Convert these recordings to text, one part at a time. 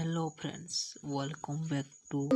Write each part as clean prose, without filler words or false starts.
Hello friends, welcome back to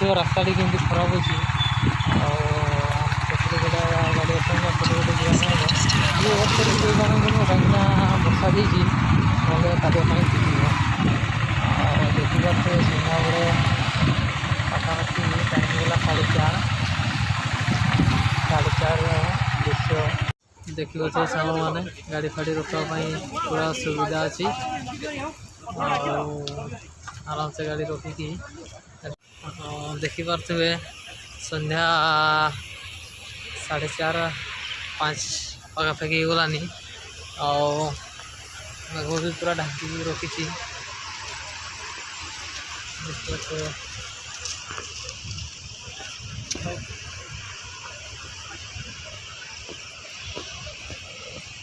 देखिए रास्ता T केमती खराब अच्छी गोटे गाड़ी आसना गोटे ये कहीं बर्षा देती ना कादुआ देखिए सन्ध्या बेले पाखापाखि टाइम गला 4:30 दृश्य देखिए सांग मैंने गाड़ी फाड़ी रखापी पूरा सुविधा अच्छी आराम से गाड़ी रखिकी देखिपे सन्ध्या 4:30-5 पाखापाखि गलानी मेघ भी पूरा ढांकी रखी देखिए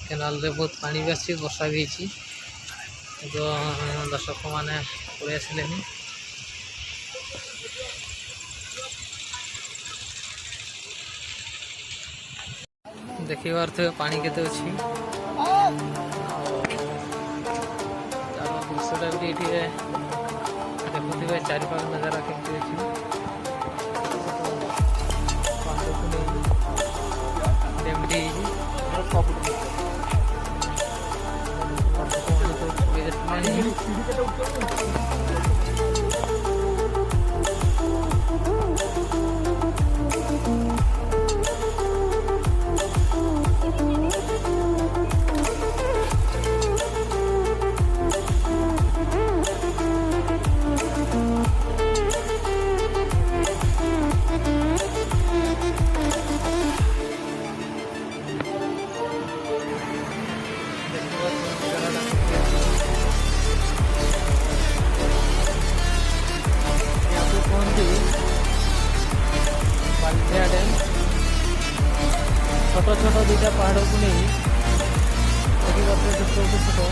केनाल रे बहुत पानी भी आसी वर्षा भी तो दर्शक मैंने पड़े आसिले देखी पारे पानी केते अच्छी दृश्यटा भी ये देखुवे चारिपाख नजारा केमती अच्छी डेमटी बालिदिहा डैम छोट छोट दुटा पहाड़ को नहीं देखिए छोट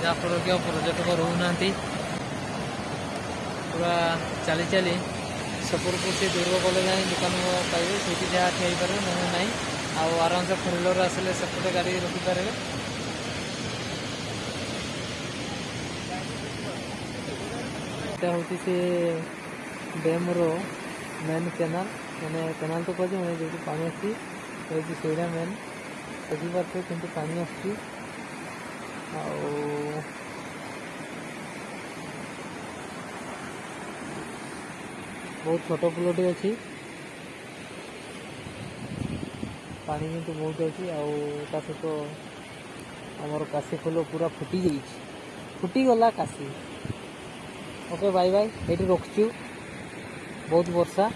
जहाँफल कि पर्यटक रोना पूरा चली चली सपुर को से दूर गले जाए दुकान पाइबे से जहाँ ठिया पारे ना ना आराम से 4 व्हीलर आसले सेपटे गाड़ी रखिपारे। यहाँ हूँ से डैम रो मेन केनाल मैंने केनाल तो कहे मैंने जो पानी आसी से मेन देखिपारे कि पानी आस बहुत छोट पुलटे अच्छी पानी किंतु बहुत अच्छी आता सहित आमर काशी फुल पूरा फुटी गला काशी। ओके बाय बाय ये रखुचु बहुत वर्षा।